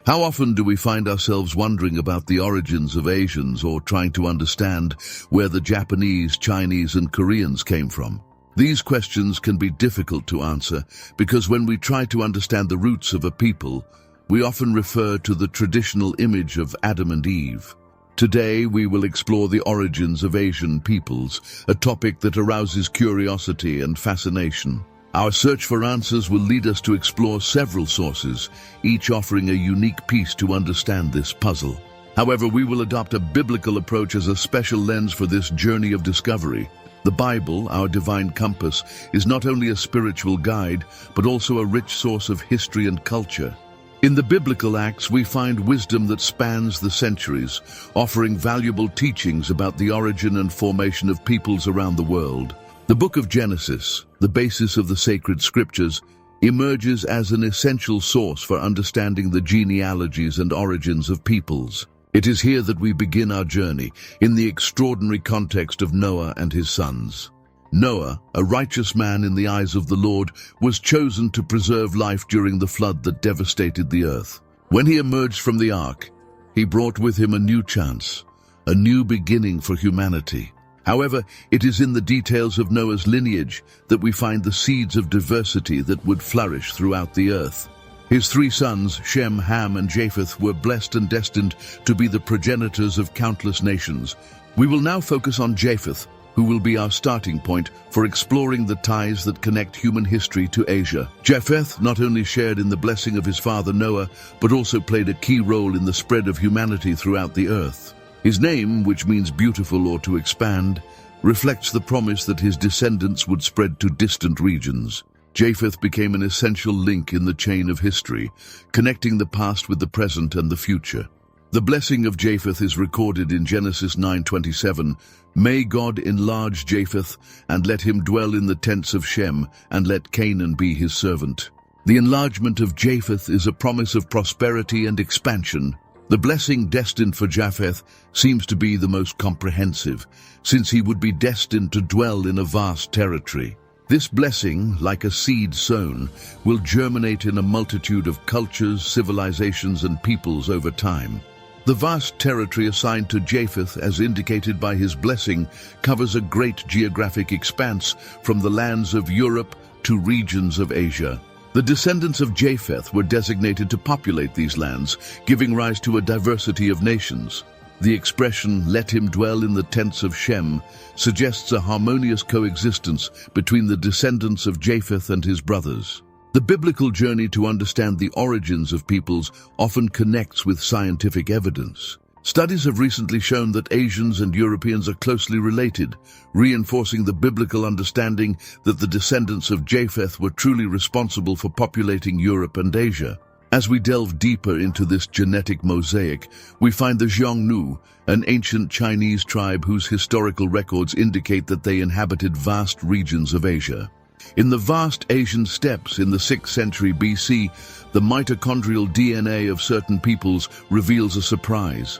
How often do we find ourselves wondering about the origins of Asians or trying to understand where the Japanese, Chinese, and Koreans came from? These questions can be difficult to answer because when we try to understand the roots of a people, we often refer to the traditional image of Adam and Eve. Today, we will explore the origins of Asian peoples, a topic that arouses curiosity and fascination. Our search for answers will lead us to explore several sources, each offering a unique piece to understand this puzzle. However, we will adopt a biblical approach as a special lens for this journey of discovery. The Bible, our divine compass, is not only a spiritual guide, but also a rich source of history and culture. In the biblical Acts, we find wisdom that spans the centuries, offering valuable teachings about the origin and formation of peoples around the world. The book of Genesis, the basis of the sacred scriptures, emerges as an essential source for understanding the genealogies and origins of peoples. It is here that we begin our journey, in the extraordinary context of Noah and his sons. Noah, a righteous man in the eyes of the Lord, was chosen to preserve life during the flood that devastated the earth. When he emerged from the ark, he brought with him a new chance, a new beginning for humanity. However, it is in the details of Noah's lineage that we find the seeds of diversity that would flourish throughout the earth. His 3 sons, Shem, Ham, and Japheth, were blessed and destined to be the progenitors of countless nations. We will now focus on Japheth, who will be our starting point for exploring the ties that connect human history to Asia. Japheth not only shared in the blessing of his father Noah, but also played a key role in the spread of humanity throughout the earth. His name, which means beautiful or to expand, reflects the promise that his descendants would spread to distant regions. Japheth became an essential link in the chain of history, connecting the past with the present and the future. The blessing of Japheth is recorded in Genesis 9:27. May God enlarge Japheth, and let him dwell in the tents of Shem, and let Canaan be his servant. The enlargement of Japheth is a promise of prosperity and expansion. The blessing destined for Japheth seems to be the most comprehensive, since he would be destined to dwell in a vast territory. This blessing, like a seed sown, will germinate in a multitude of cultures, civilizations, and peoples over time. The vast territory assigned to Japheth, as indicated by his blessing, covers a great geographic expanse from the lands of Europe to regions of Asia. The descendants of Japheth were designated to populate these lands, giving rise to a diversity of nations. The expression, "let him dwell in the tents of Shem," suggests a harmonious coexistence between the descendants of Japheth and his brothers. The biblical journey to understand the origins of peoples often connects with scientific evidence. Studies have recently shown that Asians and Europeans are closely related, reinforcing the biblical understanding that the descendants of Japheth were truly responsible for populating Europe and Asia. As we delve deeper into this genetic mosaic, we find the Xiongnu, an ancient Chinese tribe whose historical records indicate that they inhabited vast regions of Asia. In the vast Asian steppes in the 6th century BC, the mitochondrial DNA of certain peoples reveals a surprise.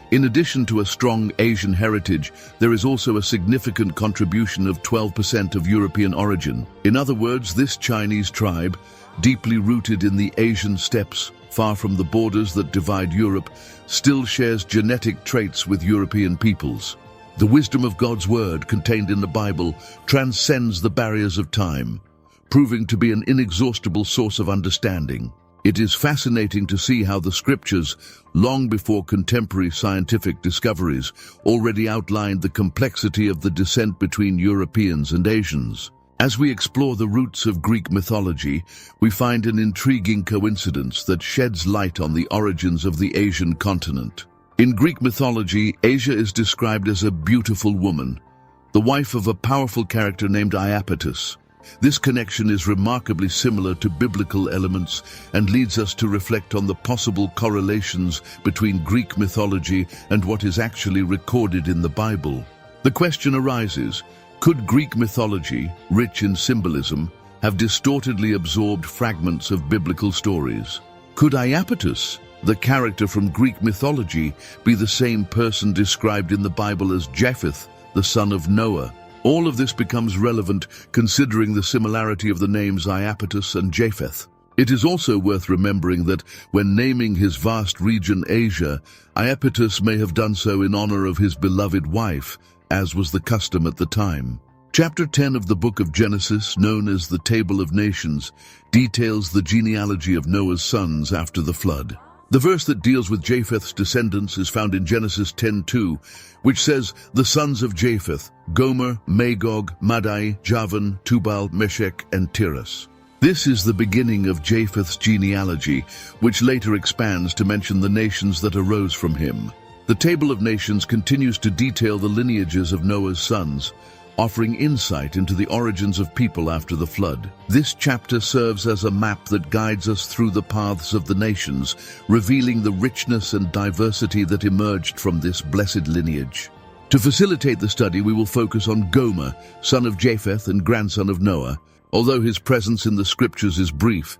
In addition to a strong Asian heritage, there is also a significant contribution of 12% of European origin. In other words, this Chinese tribe, deeply rooted in the Asian steppes, far from the borders that divide Europe, still shares genetic traits with European peoples. The wisdom of God's word contained in the Bible transcends the barriers of time, proving to be an inexhaustible source of understanding. It is fascinating to see how the scriptures, long before contemporary scientific discoveries, already outlined the complexity of the descent between Europeans and Asians. As we explore the roots of Greek mythology, we find an intriguing coincidence that sheds light on the origins of the Asian continent. In Greek mythology, Asia is described as a beautiful woman, the wife of a powerful character named Iapetus. This connection is remarkably similar to biblical elements and leads us to reflect on the possible correlations between Greek mythology and what is actually recorded in the Bible. The question arises, could Greek mythology, rich in symbolism, have distortedly absorbed fragments of biblical stories? Could Iapetus, the character from Greek mythology, be the same person described in the Bible as Japheth, the son of Noah? All of this becomes relevant considering the similarity of the names Iapetus and Japheth. It is also worth remembering that when naming his vast region Asia, Iapetus may have done so in honor of his beloved wife, as was the custom at the time. Chapter 10 of the book of Genesis, known as the Table of Nations, details the genealogy of Noah's sons after the flood. The verse that deals with Japheth's descendants is found in Genesis 10:2, which says, "The sons of Japheth, Gomer, Magog, Madai, Javan, Tubal, Meshech, and Tiras." This is the beginning of Japheth's genealogy, which later expands to mention the nations that arose from him. The Table of Nations continues to detail the lineages of Noah's sons, offering insight into the origins of people after the flood. This chapter serves as a map that guides us through the paths of the nations, revealing the richness and diversity that emerged from this blessed lineage. To facilitate the study, we will focus on Gomer, son of Japheth and grandson of Noah. Although his presence in the scriptures is brief,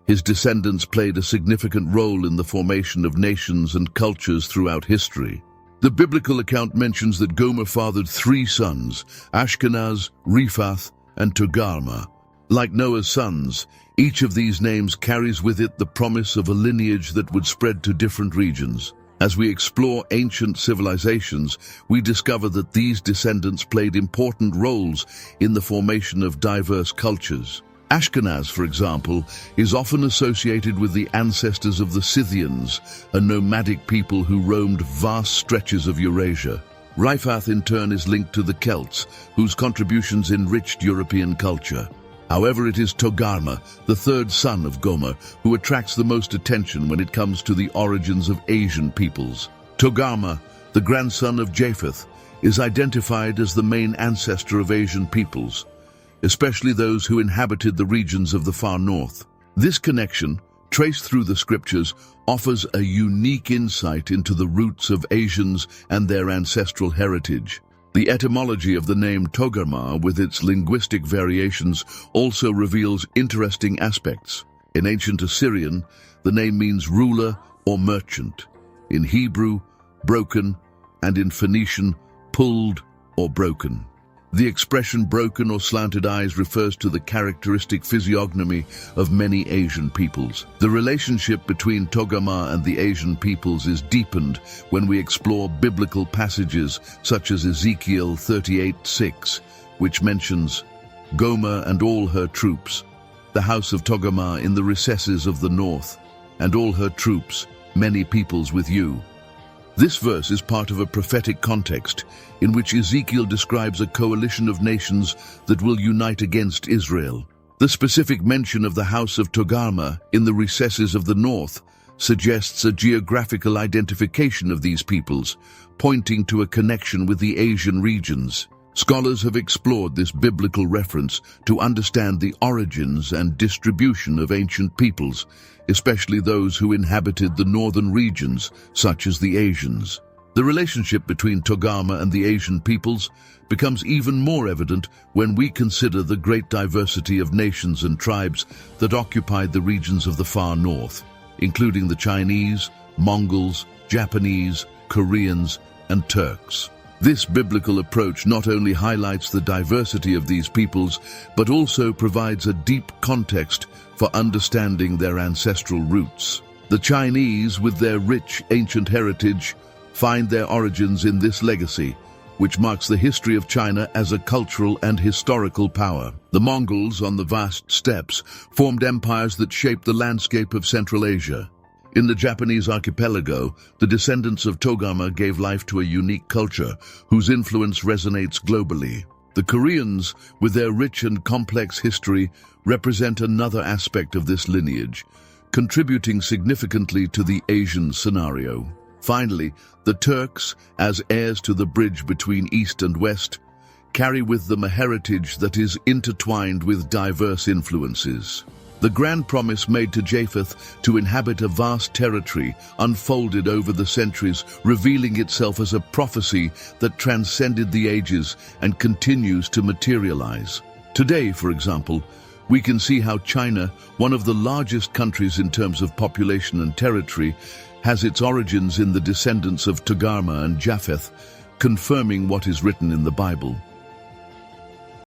his descendants played a significant role in the formation of nations and cultures throughout history. The biblical account mentions that Gomer fathered 3 sons, Ashkenaz, Riphath, and Togarmah. Like Noah's sons, each of these names carries with it the promise of a lineage that would spread to different regions. As we explore ancient civilizations, we discover that these descendants played important roles in the formation of diverse cultures. Ashkenaz, for example, is often associated with the ancestors of the Scythians, a nomadic people who roamed vast stretches of Eurasia. Riphath, in turn, is linked to the Celts, whose contributions enriched European culture. However, it is Togarmah, the third son of Gomer, who attracts the most attention when it comes to the origins of Asian peoples. Togarmah, the grandson of Japheth, is identified as the main ancestor of Asian peoples, especially those who inhabited the regions of the far north. This connection, traced through the scriptures, offers a unique insight into the roots of Asians and their ancestral heritage. The etymology of the name Togarmah, with its linguistic variations, also reveals interesting aspects. In ancient Assyrian, the name means ruler or merchant. In Hebrew, broken, and in Phoenician, pulled or broken. The expression broken or slanted eyes refers to the characteristic physiognomy of many Asian peoples. The relationship between Togarmah and the Asian peoples is deepened when we explore biblical passages such as Ezekiel 38:6, which mentions Gomer and all her troops, the house of Togarmah in the recesses of the north, and all her troops, many peoples with you. This verse is part of a prophetic context in which Ezekiel describes a coalition of nations that will unite against Israel. The specific mention of the house of Togarmah in the recesses of the north suggests a geographical identification of these peoples, pointing to a connection with the Asian regions. Scholars have explored this biblical reference to understand the origins and distribution of ancient peoples, especially those who inhabited the northern regions, such as the Asians. The relationship between Togarmah and the Asian peoples becomes even more evident when we consider the great diversity of nations and tribes that occupied the regions of the far north, including the Chinese, Mongols, Japanese, Koreans, and Turks. This biblical approach not only highlights the diversity of these peoples, but also provides a deep context for understanding their ancestral roots. The Chinese, with their rich ancient heritage, find their origins in this legacy, which marks the history of China as a cultural and historical power. The Mongols, on the vast steppes, formed empires that shaped the landscape of Central Asia. In the Japanese archipelago, the descendants of Togarmah gave life to a unique culture whose influence resonates globally. The Koreans, with their rich and complex history, represent another aspect of this lineage, contributing significantly to the Asian scenario. Finally, the Turks, as heirs to the bridge between East and West, carry with them a heritage that is intertwined with diverse influences. The grand promise made to Japheth to inhabit a vast territory unfolded over the centuries, revealing itself as a prophecy that transcended the ages and continues to materialize. Today, for example, we can see how China, one of the largest countries in terms of population and territory, has its origins in the descendants of Togarmah and Japheth, confirming what is written in the Bible.